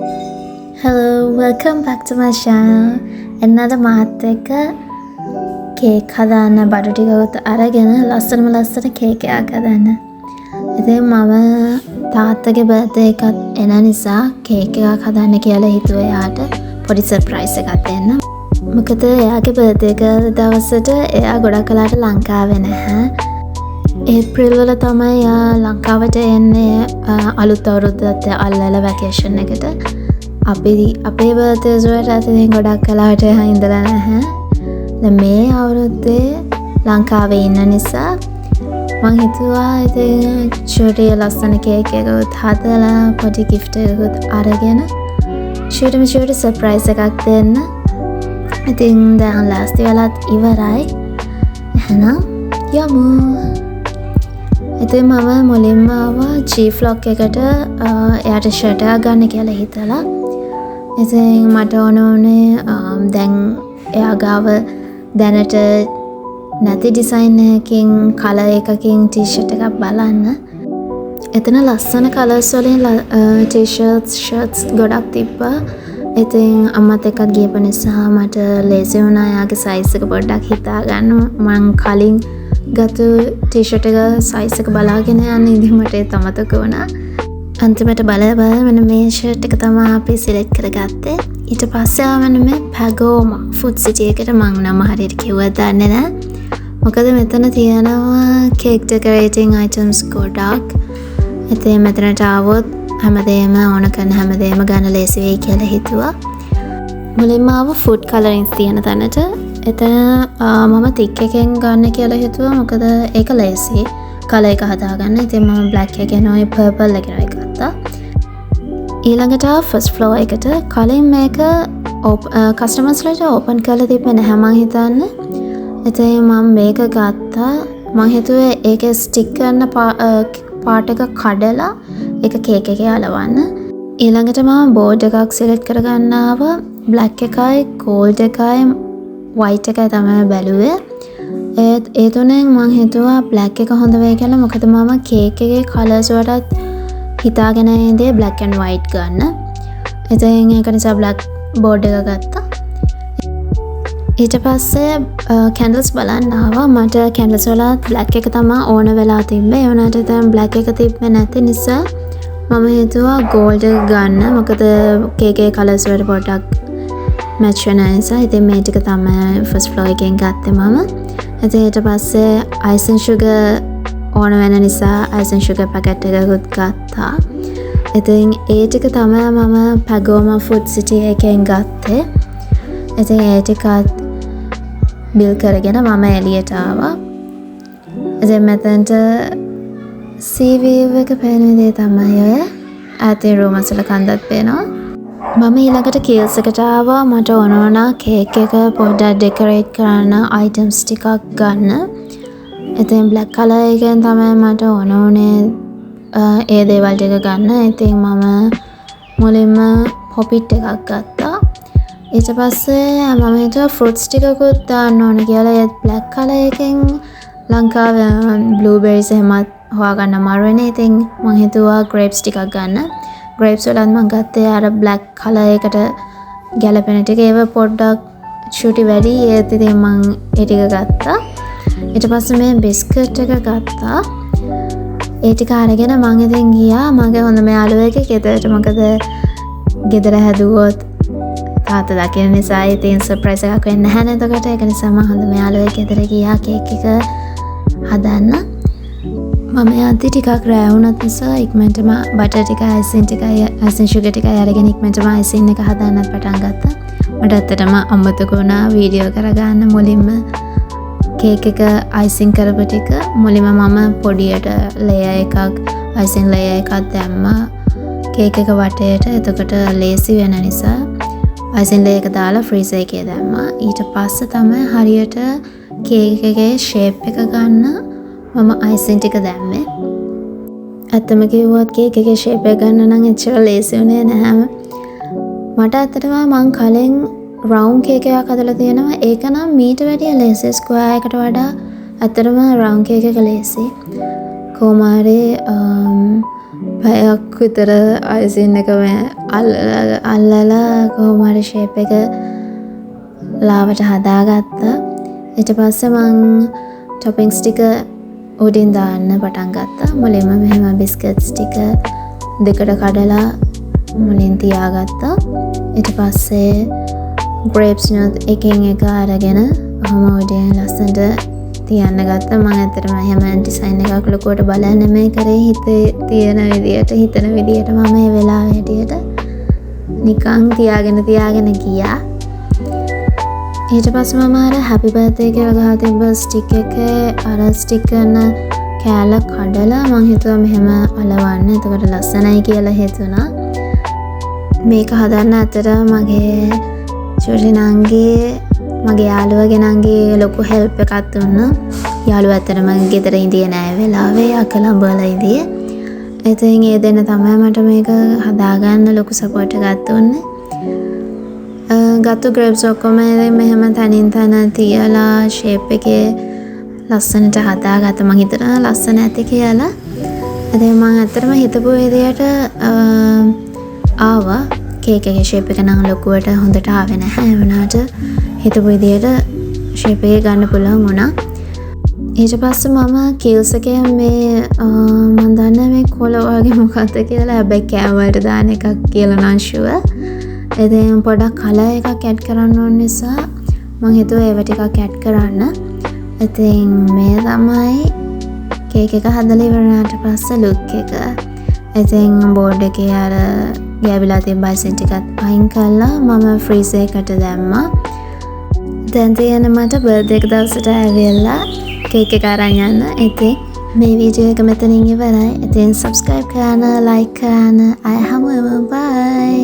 Hello, welcome back to my channel. Another මාත් එක්ක cake හදාන්න බඩු ටිකකුත් අරගෙන ලස්සනම ලස්සන කේක් එකක් හදන්න. ඉතින් මම තාත්තගේ බර්ත්ඩේ එකක් එන නිසා කේක් එකක් හදන්න කියලා හිතුවා එයාට පොඩි සර්ප්‍රයිස් එකක් දෙන්න. මොකද එයාගේ බර්ත්ඩේ එක දවසට එයා ගොඩක් කලකට ලංකාවේ නැහැ. ඒප්‍රිල් වල තමයි එයා ලංකාවට එන්නේ අලුත් අවුරුද්දට අල්ලලා වැකේෂන් එකට. අපේ බර්ත්ඩේස් වලට අතින් ගොඩක් කලකට ඉඳලා නැහැ. දැන් මේ අවුරුද්දේ ලංකාවේ ඉන්න නිසා මං හිතුවා ඉතින් චූටි ලස්සන කේක් එකකුත් හදලා පොඩි gift එකකුත් අරගෙන චූටි සර්ප්‍රයිස් එකක් දෙන්න. ඉතින් දැන් ලාස්ට් වෙලත් ඉවරයි. එහෙනම් යමු. ඉතින් මම මුලින්ම ආවා G-Flock එකට එයාට ෂර්ට් එකක් ගන්න කියලා හිතලා. ඉතින් මට ඕනේ දැන් එයා ගාව දැනට නැති ඩිසයින් එකකින් කලර් එකකින් ටී-ෂර්ට් එකක් බලන්න. එතන ලස්සන කලර්ස් වලින් ටී-ෂර්ට්ස් ෂර්ට්ස් ගොඩක් තිබ්බා. ඉතින් අම්මත් එක්කත් ගියපු නිසා මට ලේසි වුණා එයාගේ සයිස් එක පොඩ්ඩක් හිතාගන්න. මං කලින් ගතු ටී-ෂර්ට් එක සයිස් එක බලාගෙන යන්න ඉතින් මට ඒත් අමතක වුණා. අන්තිමට බල මෙන්න මේ ෂර්ට් එක තමයි අපි සිලෙක්ට් කරගත්තේ. ඊට පස්සේ ආවම මේ Pagoma Food City එකට මං නම හරියට කිව්වද දන්නේ නැහැ. මොකද මෙතන තියෙනවා cake decorating items ගොඩක්. ඉතින් මෙතනට ආවොත් හැමදේම ඕන කරන හැමදේම ගන්න ලේසි වෙයි කියලා හිතුවා. මුලින්ම ආව food colorings තියෙන තැනට. එතන මම තික් එකෙන් ගන්න කියලා හිතුවා. මොකද ඒක ලේසි. කලර් එක හදාගන්න. ඉතින් මම black එකෙන් ඔය purple එක ගත්තා. ඊළඟට ෆස්ට් ෆ්ලෝර් එකට කලින් මේක කස්ටමර්ස් ලට ඕපන් කරලා තිබ්බේ නැහැ මං හිතන්නේ. ඉතින් මම මේක ගත්තා. මං හිතුවේ ඒකේ ස්ටික් කරන පාර්ට් එක කඩලා ඒක කේක් එකේ අලවන්න. ඊළඟට මම බෝඩ් එකක් සිලෙක්ට් කරගන්න ආවා. black එකයි gold එකයි white එකයි තමයි බැලුවේ. ඒ තුනෙන් මං හිතුවා black එක හොඳ වෙයි කියලා. මොකද මම කේක් එකේ කලර්ස් වලට හිතාගෙන ඉඳේ black and white ගන්න. ඉතින් ඒක නිසා black board එක ගත්තා. ඊට පස්සේ candles බලන්න ආවා. මට candles වල black එක තමයි ඕන වෙලා තිබ්බේ. ඒ වුණාට දැන් black එක තිබ්බේ නැති නිසා මම හිතුවා gold එක ගන්න. මොකද කේක් එකේ colours වලට පොඩ්ඩක් match වෙන නිසා. ඉතින් මේ ටික තමයි first floor එකෙන් ගත්තේ මම. ඉතින් ඊට පස්සේ icing sugar ඕන වෙන නිසා icing sugar packet එකකුත් ගත්තා. ඉතින් ඒ ටික තමයි මම Pagoma Food City එකෙන් ගත්තේ. ඉතින් ඒ ටිකත් බිල් කරගෙන මම එළියට ආවා. ඉතින් මෙතනට sea view එක පේන විදිහ තමයි ඔය. ඈතින් රූම් වල කන්දක් පේනවා. මම ඊළඟට කීල්ස් එකට ආවා. මට ඕන වුණා කේක් එක පොඩ්ඩක් ඩෙකොරේට් කරන්න අයිටම්ස් ටිකක් ගන්න. ඉතින් black color එකෙන් තමයි මට ඕන වුණේ ඒ දේවල් ටික ගන්න. ඉතින් මම මුලින්ම පොපිට් එකක් ගත්තා. ඊට පස්සේ මම හිතුවා ෆෘට්ස් ටිකකුත් දාන්න ඕන කියලා. ඒත් black color එකෙන් ලංකාවේ බ්ලූබෙරිස් එහෙමත් හොයාගන්න අමාරු වෙනේ. ඉතින් මම හිතුවා grapes ටිකක් ගන්න. grapes වලත් මම ගත්තේ අර black color එකට ගැලපෙන ටික. ඒව පොඩ්ඩක් චූටි වැඩි. ඒත් ඉතින් මම ඒ ටික ගත්තා. ඊට පස්සේ මේ බිස්කට් එක ගත්තා. ඒ ටික අරගෙන මම ඉතින් ගියා මගේ හොඳම යාළුවෙක් ගෙදරට. මොකද ගෙදර හැදුවොත් තාත්තා දකින නිසා ඉතින් සර්ප්‍රයිස් එකක් වෙන්න නැහැ නේද? එතකොට ඒක නිසා මම හොඳම යාළුවෙක් ගෙදර ගියා කේක් එක හදන්න. මම යද්දි ටිකක් රෑ වුණත් නිසා ඉක්මනටම බටර් ටික icing sugar ටිකයි අරගෙන ඉක්මනටම icing එක හදන්නත් පටන් ගත්තා. මට ඇත්තටම අමතක වුණා වීඩියෝ කරගන්න මුලින්ම කේක් එක icing කරපු ටික. මුලින්ම මම පොඩියට layer එකක් icing layer එකක් දැම්මා කේක් එක වටේට. එතකොට ලේසි වෙන නිසා icing layer එක දාලා freezer එකේ දැම්මා. ඊට පස්සේ තමයි හරියට කේක් එකේ shape එක ගන්න මම icing ටික දැම්මේ. ඇත්තම කිව්වොත් කේක් එකේ shape එක ගන්න නම් එච්චර ලේසි වුණේ නැහැ. මට ඇත්තටම මං කලින් round cake එකක් හදලා තියෙනවා. ඒක නම් මීට වැඩිය ලේසි. square එකට වඩා ඇත්තටම round cake එක ලේසි. කොහොම හරි පැයක් විතර අයිසින් එක අල්ලලා කොහොම හරි ෂේප් එක ලාවට හදාගත්තා. ඊට පස්සේ මං ටොපින්ග්ස් ටික උඩින් දාන්න පටන් ගත්තා. මුලින්ම මෙහෙම බිස්කට්ස් ටික දෙකට කඩලා මුලින් තියාගත්තා. ඊට පස්සේ ග්‍රේප්ස් නට් එකින් එක අරගෙන ඔහොම උඩින් ලස්සනට තියන්න ගත්තා. මම ඇත්තටම එහෙම ඩිසයින් එකක් ලොකුවට බලන්නේ නෙමෙයි කරේ. හිතේ තියෙන විදියට හිතන විදියට මම මේ වෙලාවේ හැටියට නිකන් තියාගෙන ගියා. ඊට පස්සේ මම අර හැපි බර්ත්ඩේ කියලා ගහලා තිබ්බ ස්ටික් එකේ අර ස්ටික් කරන කෑල්ල කඩලා මම හිතුවා මෙහෙම අලවන්න. එතකොට ලස්සනයි කියලා හිතුණා. මේක හදන්න ඇත්තට මගේ චූටි නංගී මගේ යාළුවගේ නංගී ලොකු හෙල්ප් එකක් දුන්නා. යාළුවා ඇත්තටම ගෙදර ඉඳියේ නෑ වෙලාවේ අකලඹවල ඉඳියේ. ඉතින් ඒ දෙන්න තමයි මට මේක හදාගන්න ලොකු සපෝට් එකක් දුන්නේ. ගත්තු ග්‍රේප්ස් ඔක්කොම මෙහෙම තනින් තන තියලා ෂේප් එකේ ලස්සනට හදාගත්තා. මං හිතනවා ලස්සන ඇති කියලා. ඉතින් මං ඇත්තටම හිතපු විදියට ආවා. කේක් එකේ ෂේප් එක නම් ලොකුවට හොඳට ආවේ නැහැ. ඒ වුණාට හිතපු විදියට ෂේප් එක ගන්න පුළුවන් වුණා. ඊට පස්සේ මම කීල්ස් එකේ මේ මම දන්නේ මේ කොළ වගේ මොකක්ද කියලා. හැබැයි කෑම වලට දාන එකක් කියලා නම් ෂුවර්. ඉතින් පොඩක් කලර් එකක් ඇඩ් කරන්න ඕන නිසා මම හිතුවා ඒව ටිකක් ඇඩ් කරන්න. ඉතින් මේ තමයි කේක් එක හදලා ඉවරනාට පස්සේ ලුක් එක. ඉතින් බෝඩ් එකේ අර ගෑවිලා තිබ්බ අයිසින් ටිකත් අයින් කළා මම ෆ්‍රීසර් එකට දැම්මා. දැන් තියෙන මට බර්ත්ඩේ එක දවසට ඇවිල්ලා කේක් එක අරන් යන්න. ඉතින් මේ වීඩියෝ එක මෙතනින් ඉවරයි. ඉතින් subscribe කරන්න, like කරන්න. අය හැමෝම bye.